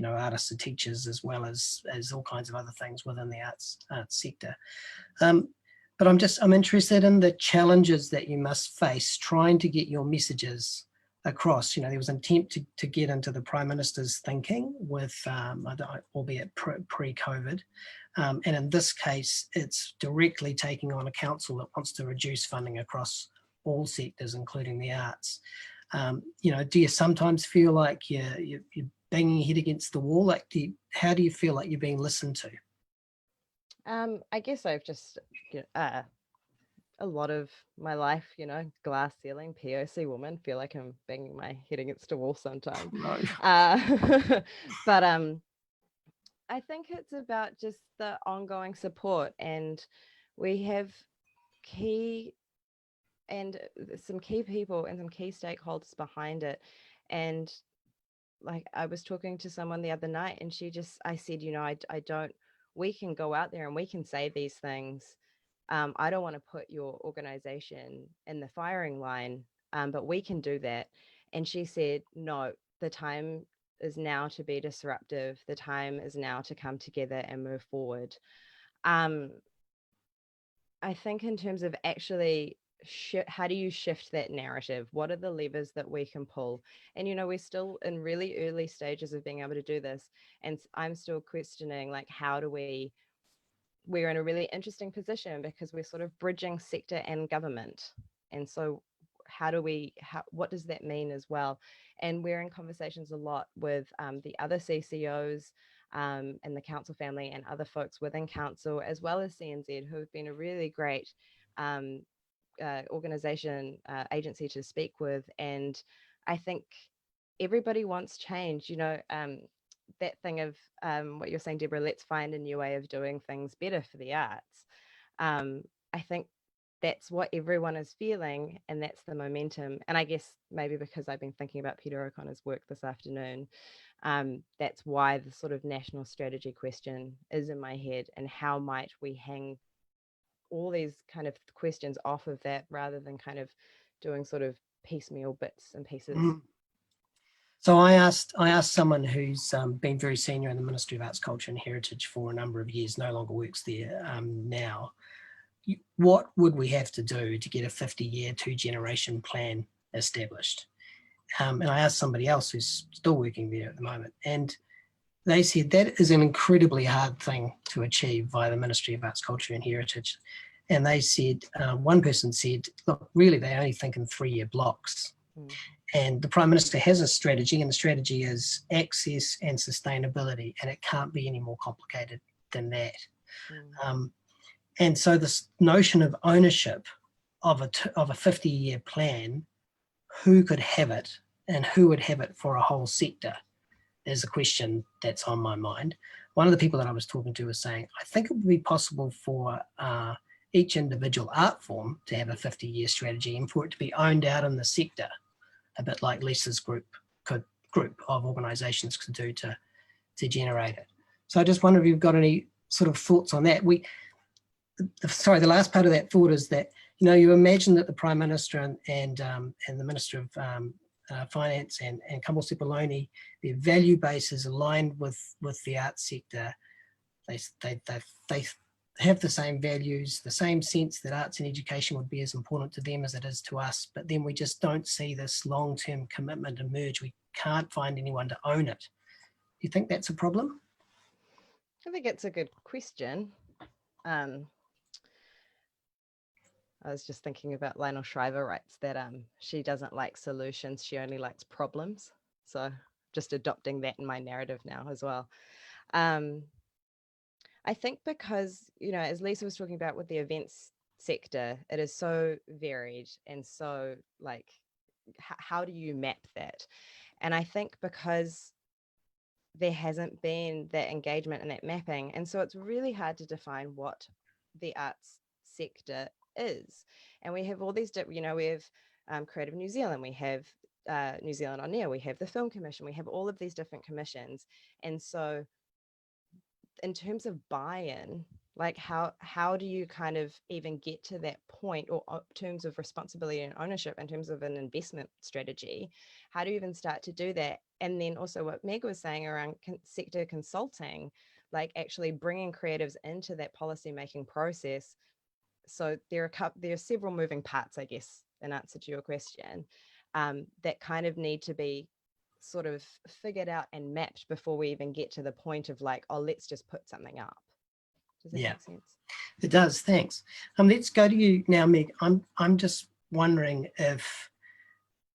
Artists and teachers, as well as all kinds of other things within the arts sector. But I'm interested in the challenges that you must face trying to get your messages across. There was an attempt to get into the Prime Minister's thinking with, albeit pre-COVID. And in this case, it's directly taking on a council that wants to reduce funding across all sectors, including the arts. Do you sometimes feel like you're banging your head against the wall? Like, how do you feel like you're being listened to? I guess I've just a lot of my life, you know, glass ceiling, POC woman, feel like I'm banging my head against a wall sometimes. No. But I think it's about just the ongoing support, and we have some key people and some key stakeholders behind it. And like, I was talking to someone the other night, and I said, you know, I don't, we can go out there and we can say these things. I don't want to put your organization in the firing line, but we can do that. And she said, no, the time is now to be disruptive. The time is now to come together and move forward. I think in terms of actually how do you shift that narrative? What are the levers that we can pull? And, you know, we're still in really early stages of being able to do this. And I'm still questioning, like, we're in a really interesting position because we're sort of bridging sector and government. And so what does that mean as well? And we're in conversations a lot with the other CCOs and the council family and other folks within council, as well as CNZ, who have been a really great organization, agency to speak with. And I think everybody wants change, you know, that thing of what you're saying, Deborah, let's find a new way of doing things better for the arts. I think that's what everyone is feeling, and that's the momentum. And I guess maybe because I've been thinking about Peter O'Connor's work this afternoon, that's why the sort of national strategy question is in my head, and how might we hang all these kind of questions off of that rather than kind of doing sort of piecemeal bits and pieces. So I asked someone who's been very senior in the Ministry of Arts, Culture and Heritage for a number of years, no longer works there now. What would we have to do to get a 50-year, 2-generation plan established? And I asked somebody else who's still working there at the moment, and they said that is an incredibly hard thing to achieve via the Ministry of Arts, Culture and Heritage. And they said, one person said, look, really, they only think in 3-year blocks. And the Prime Minister has a strategy, and the strategy is access and sustainability, and it can't be any more complicated than that. And so this notion of ownership of a 50-year plan, who could have it and who would have it for a whole sector, is a question that's on my mind. One of the people that I was talking to was saying, I think it would be possible for each individual art form to have a 50-year strategy and for it to be owned out in the sector, a bit like Lisa's group of organisations could do to generate it. So I just wonder if you've got any sort of thoughts on that. The last part of that thought is that, you know, you imagine that the Prime Minister and the Minister of Finance and Kamal Sepuloni, their value base is aligned with the arts sector. They have the same values, the same sense that arts and education would be as important to them as it is to us, but then we just don't see this long-term commitment emerge. We can't find anyone to own it. Do you think that's a problem? I think it's a good question. I was just thinking about Lionel Shriver writes that she doesn't like solutions, she only likes problems. So just adopting that in my narrative now as well. I think because, you know, as Lisa was talking about with the events sector, it is so varied and so like, how do you map that? And I think because there hasn't been that engagement and that mapping, and so it's really hard to define what the arts sector is. And we have all these, you know, we have Creative New Zealand, we have New Zealand On Air, we have the Film Commission, we have all of these different commissions. And so in terms of buy-in, like how do you kind of even get to that point, or in terms of responsibility and ownership, in terms of an investment strategy, how do you even start to do that? And then also what Meg was saying around sector consulting, like actually bringing creatives into that policy making process. So there are several moving parts, I guess, in answer to your question, that kind of need to be sort of figured out and mapped before we even get to the point of like, oh, let's just put something up. Does that make sense? It does, thanks. Let's go to you now, Meg. I'm just wondering if,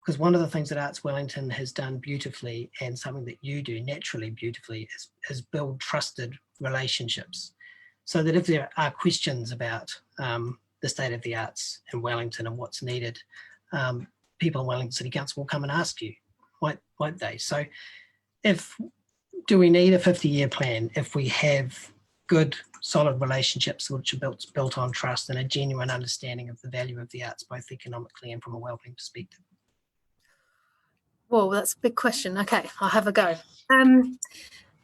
because one of the things that Arts Wellington has done beautifully, and something that you do naturally beautifully, is build trusted relationships. So that if there are questions about the state of the arts in Wellington and what's needed, people in Wellington City Council will come and ask you, won't they? So do we need a 50-year plan if we have good, solid relationships which are built on trust and a genuine understanding of the value of the arts, both economically and from a wellbeing perspective? Whoa, that's a big question. Okay, I'll have a go.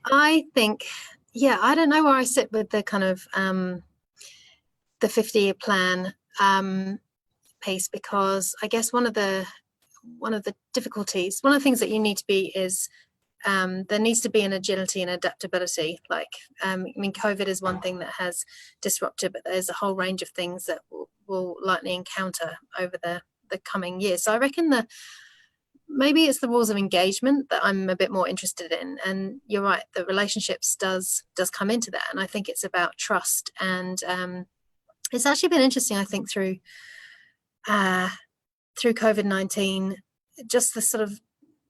I think, yeah, I don't know where I sit with the kind of the 50-year plan piece, because I guess one of the difficulties, one of the things that you need to be is there needs to be an agility and adaptability. Like, I mean, COVID is one thing that has disrupted, but there's a whole range of things that we'll likely encounter over the coming years. So I reckon that maybe it's the rules of engagement that I'm a bit more interested in. And you're right, the relationships does come into that. And I think it's about trust. And it's actually been interesting, I think, through COVID-19, just the sort of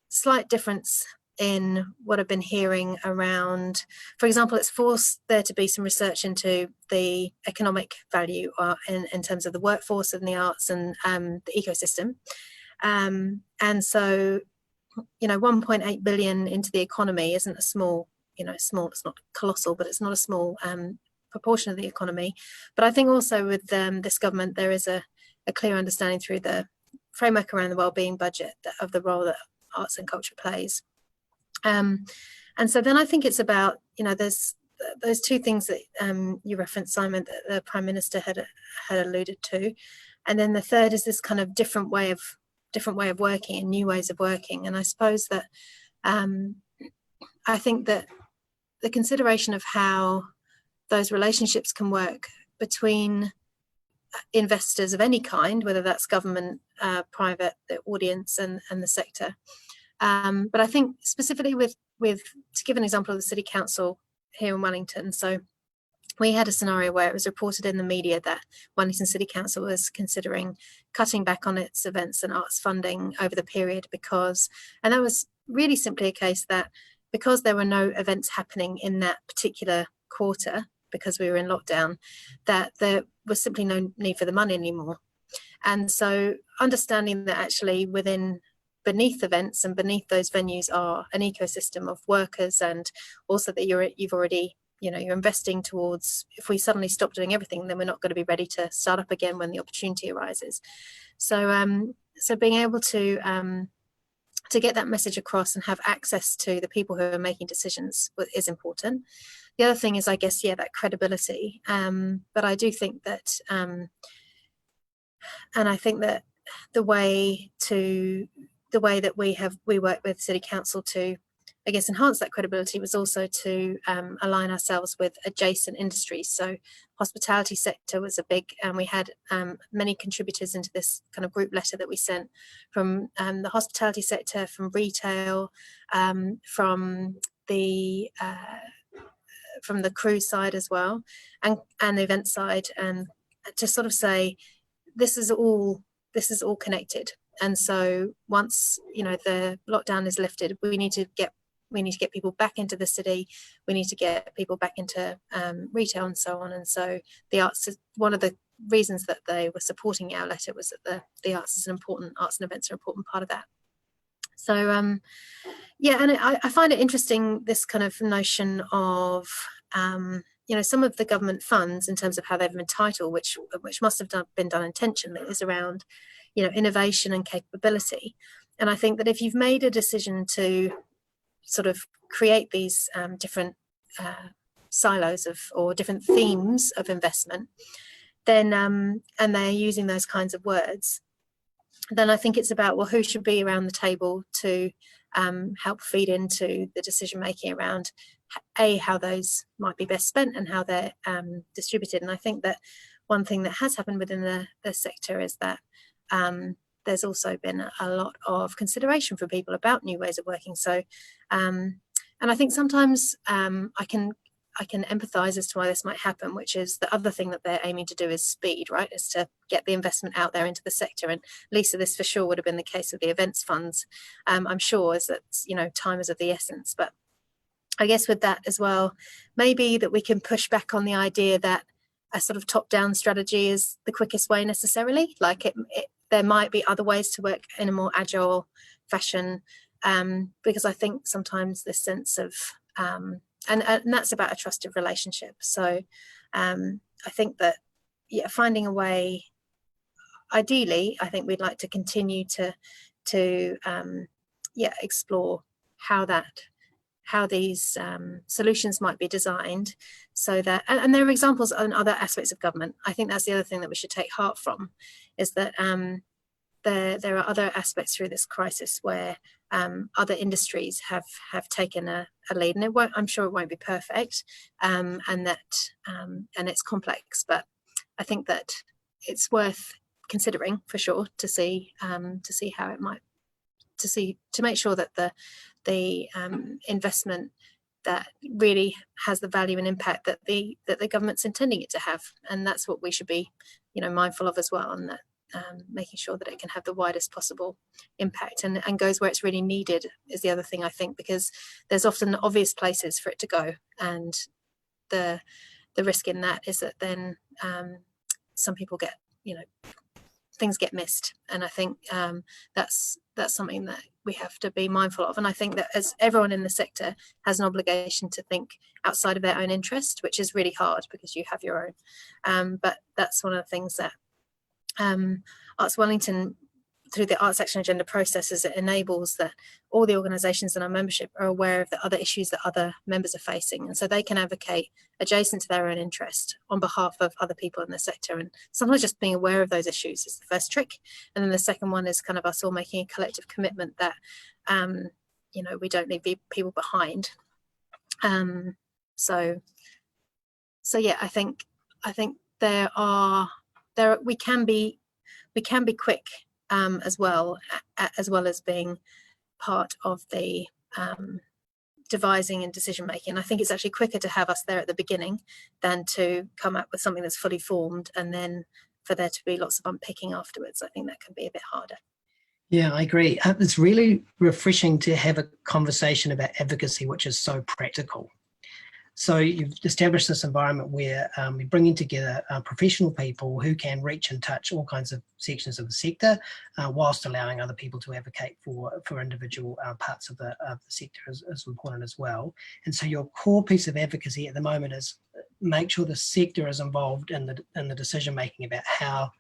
slight difference in what I've been hearing around, for example, it's forced there to be some research into the economic value in terms of the workforce and the arts and the ecosystem. And so, 1.8 billion into the economy isn't a small, it's not colossal, but it's not a small proportion of the economy. But I think also with this government, there is a clear understanding through the framework around the wellbeing budget of the role that arts and culture plays. And so then I think it's about, there's those two things that you referenced, Simon, that the Prime Minister had alluded to. And then the third is this kind of different way of working and new ways of working. And I suppose that I think that the consideration of how those relationships can work between investors of any kind, whether that's government, private, the audience and the sector. But I think specifically with to give an example of the City Council here in Wellington, so we had a scenario where it was reported in the media that Wellington City Council was considering cutting back on its events and arts funding over the period and that was really simply a case that because there were no events happening in that particular quarter, because we were in lockdown, that there was simply no need for the money anymore. And so understanding that actually beneath events and beneath those venues are an ecosystem of workers, and also that you've already, you're investing towards, if we suddenly stop doing everything, then we're not going to be ready to start up again when the opportunity arises. So so being able to get that message across and have access to the people who are making decisions is important. The other thing is, I guess, that credibility. But I do think that, and I think that the way that we work with City Council to, I guess, enhance that credibility was also to align ourselves with adjacent industries. So hospitality sector was a big, and we had many contributors into this kind of group letter that we sent from the hospitality sector, from retail, from the cruise side as well, and the event side, and to sort of say this is all connected. And so once the lockdown is lifted, we need to get people back into the city. We need to get people back into retail and so on. And so the arts is one of the reasons that they were supporting our letter, was that the arts and events are an important part of that. So and I find it interesting, this kind of notion of some of the government funds in terms of how they've been titled, which must have been done intentionally, is around innovation and capability. And I think that if you've made a decision to sort of create these different silos or different themes of investment, then and they're using those kinds of words, then I think it's about, well, who should be around the table to help feed into the decision making around how those might be best spent and how they're distributed. And I think that one thing that has happened within the sector is that there's also been a lot of consideration for people about new ways of working. So, and I think sometimes I can empathise as to why this might happen, which is the other thing that they're aiming to do is speed, right? Is to get the investment out there into the sector. And Lisa, this for sure would have been the case with the events funds. I'm sure is that time is of the essence. But I guess with that as well, maybe that we can push back on the idea that a sort of top-down strategy is the quickest way necessarily. Like there might be other ways to work in a more agile fashion, because I think sometimes this sense of and that's about a trusted relationship. So I think that finding a way, ideally, I think we'd like to continue to explore how these solutions might be designed, so that, and there are examples on other aspects of government. I think that's the other thing that we should take heart from, is that there are other aspects through this crisis where other industries have taken a lead, and I'm sure it won't be perfect, and it's complex, but I think that it's worth considering for sure, to see how it might, to make sure that the investment that really has the value and impact that the government's intending it to have, and that's what we should be mindful of as well, and that making sure that it can have the widest possible impact and goes where it's really needed is the other thing, I think, because there's often obvious places for it to go, and the risk in that is that then some people get, things get missed, and I think that's something that we have to be mindful of. And I think that as everyone in the sector has an obligation to think outside of their own interest, which is really hard because you have your own, but that's one of the things that Arts Wellington, through the Arts Action Agenda processes, it enables that all the organisations in our membership are aware of the other issues that other members are facing, and so they can advocate adjacent to their own interest on behalf of other people in the sector. And sometimes just being aware of those issues is the first trick, and then the second one is kind of us all making a collective commitment that we don't leave people behind. So yeah, I think we can be quick, as well as being part of the devising and decision making. I think it's actually quicker to have us there at the beginning than to come up with something that's fully formed and then for there to be lots of unpicking afterwards. I think that can be a bit harder. Yeah, I agree. It's really refreshing to have a conversation about advocacy, which is so practical. So you've established this environment where we're bringing together professional people who can reach and touch all kinds of sections of the sector, whilst allowing other people to advocate for individual parts of the sector is important as well. And so your core piece of advocacy at the moment is make sure the sector is involved in the decision making about how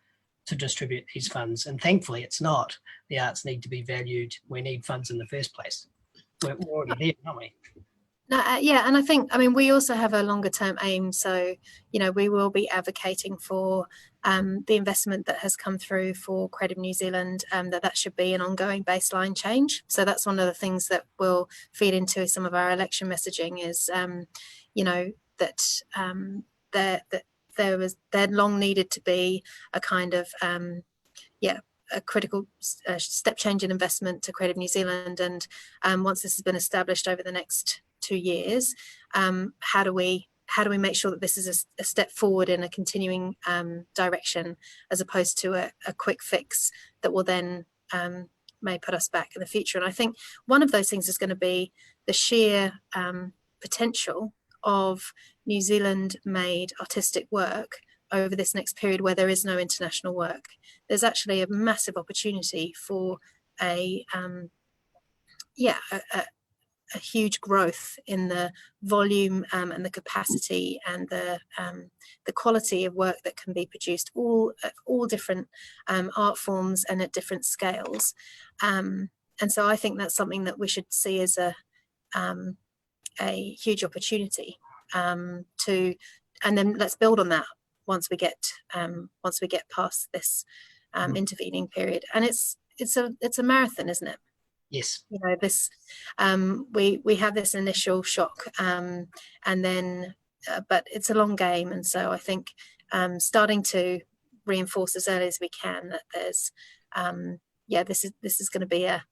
to distribute these funds. And thankfully, it's not. The arts need to be valued. We need funds in the first place. We're already there, aren't we? No, and I think, we also have a longer term aim. So, we will be advocating for the investment that has come through for Creative New Zealand, that should be an ongoing baseline change. So that's one of the things that will feed into some of our election messaging is, there long needed to be a kind of, a critical step change in investment to Creative New Zealand. And once this has been established over the next 2 years, how do we make sure that this is a step forward in a continuing direction, as opposed to a quick fix that will then may put us back in the future. And I think one of those things is going to be the sheer potential of New Zealand made artistic work over this next period where there is no international work. There's actually a massive opportunity for a huge growth in the volume and the capacity and the quality of work that can be produced, all different art forms and at different scales. And so I think that's something that we should see as a huge opportunity and then let's build on that once we get past this intervening period. And it's a marathon, isn't it? Yes. This we have this initial shock, and then but it's a long game, and so I think starting to reinforce as early as we can that there's this is going to be a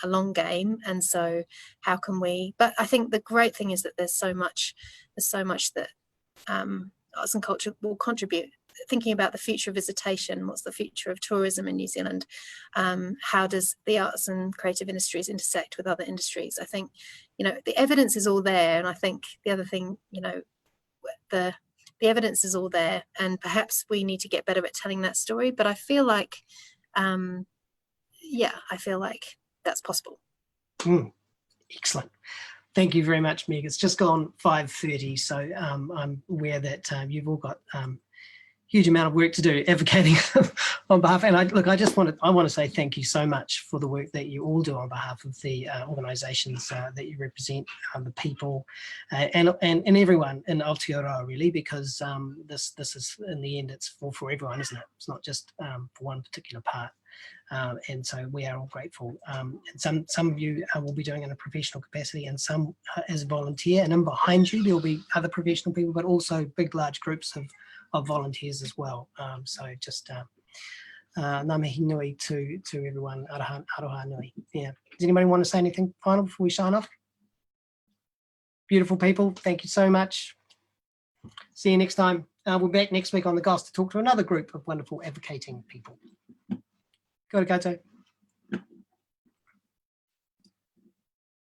long game. And so how can we, but I think the great thing is that there's so much that arts and culture will contribute. Thinking about the future of visitation, what's the future of tourism in New Zealand, how does the arts and creative industries intersect with other industries? I think the evidence is all there, and I think the other thing, the the evidence is all there, and perhaps we need to get better at telling that story. But I feel like, yeah, I feel like that's possible. Excellent. Thank you very much, Meg. It's just gone 5:30, so I'm aware that you've all got huge amount of work to do advocating on behalf. And I want to say thank you so much for the work that you all do on behalf of the organisations that you represent, the people, and everyone in Aotearoa, really, because this is, in the end, it's for everyone, isn't it? It's not just for one particular part. And so we are all grateful. And some of you will be doing it in a professional capacity, and some as a volunteer. And in behind you, there'll be other professional people, but also big, large groups of volunteers as well. So just ngā mihi nui to everyone. Aroha nui. Yeah. Does anybody want to say anything final before we sign off? Beautiful people, thank you so much. See you next time. We're back next week on the Goss to talk to another group of wonderful advocating people. Kia ora koutou.